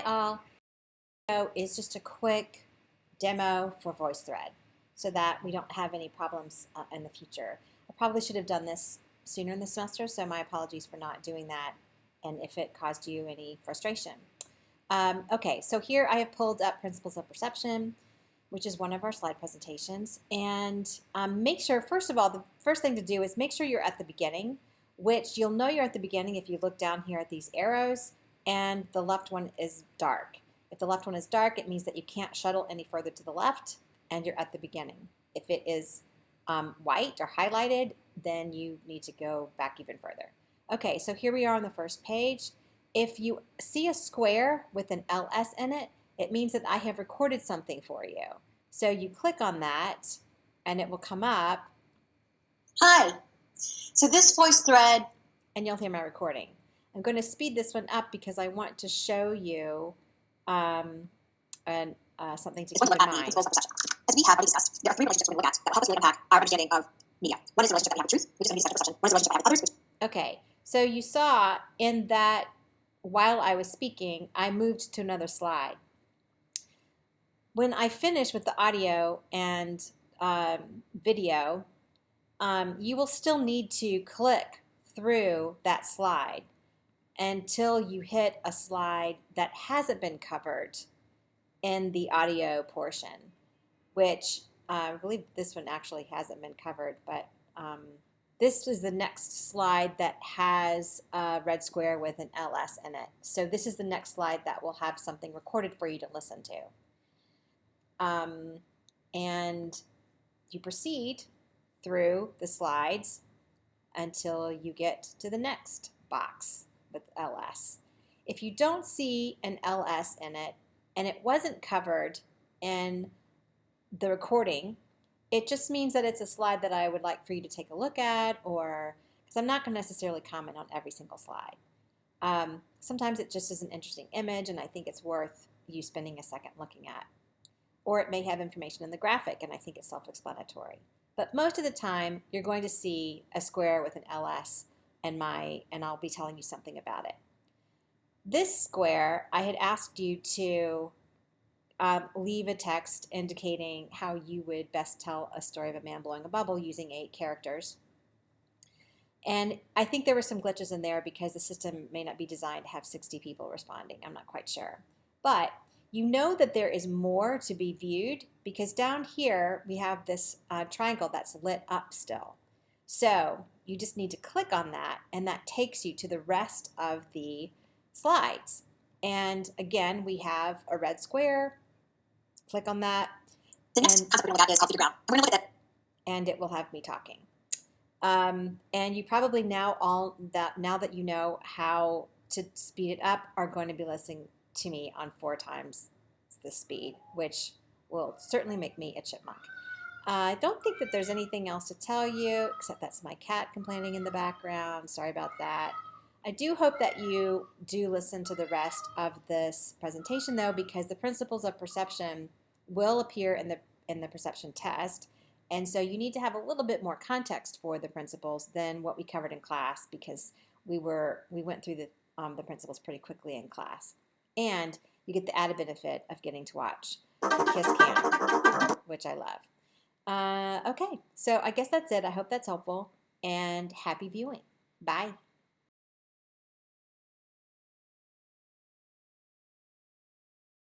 All is just a quick demo for VoiceThread so that we don't have any problems in the future. I probably should have done this sooner in the semester, so my apologies for not doing that and if it caused you any frustration. Okay, so here I have pulled up Principles of Perception, which is one of our slide presentations, and make sure, first of all, the first thing to do is make sure you're at the beginning, which you'll know you're at the beginning if you look down here at these arrows and the left one is dark. If the left one is dark, it means that you can't shuttle any further to the left and you're at the beginning. If it is white or highlighted, then you need to go back even further. Okay, so here we are on the first page. If you see a square with an LS in it, it means that I have recorded something for you. So you click on that and it will come up. Hi, so this VoiceThread, and you'll hear my recording. I'm going to speed this one up because I want to show you something to keep in mind. As we have already discussed, there are three relationships we're going to look at that will help us really impact our understanding of media. One is the relationship that we have with truth, which is going to be the center of perception. One is the relationship that we have with others. Okay, so you saw in that while I was speaking, I moved to another slide. When I finish with the audio and video, you will still need to click through that slide until you hit a slide that hasn't been covered in the audio portion, which I believe this one actually hasn't been covered, but this is the next slide that has a red square with an LS in it. So this is the next slide that will have something recorded for you to listen to. And you proceed through the slides until you get to the next box with LS. If you don't see an LS in it and it wasn't covered in the recording, it just means that it's a slide that I would like for you to take a look at, or because I'm not going to necessarily comment on every single slide. Sometimes it just is an interesting image and I think it's worth you spending a second looking at. Or it may have information in the graphic and I think it's self-explanatory. But most of the time, you're going to see a square with an LS and I'll be telling you something about it. This square, I had asked you to leave a text indicating how you would best tell a story of a man blowing a bubble using 8 characters. And I think there were some glitches in there because the system may not be designed to have 60 people responding. I'm not quite sure. But you know that there is more to be viewed because down here we have this triangle that's lit up still. So you just need to click on that and that takes you to the rest of the slides. And again, we have a red square. Click on that. The next concept we're going to look at is called feet to ground. We're going to look at that. And it will have me talking. And you probably now that you know how to speed it up are going to be listening to me on 4 times the speed, which will certainly make me a chipmunk. I don't think that there's anything else to tell you, except that's my cat complaining in the background. Sorry about that. I do hope that you do listen to the rest of this presentation, though, because the principles of perception will appear in the perception test, and so you need to have a little bit more context for the principles than what we covered in class, because we went through the principles pretty quickly in class. And you get the added benefit of getting to watch the Kiss Cam, which I love. Okay, so I guess that's it. I hope that's helpful, and happy viewing. Bye.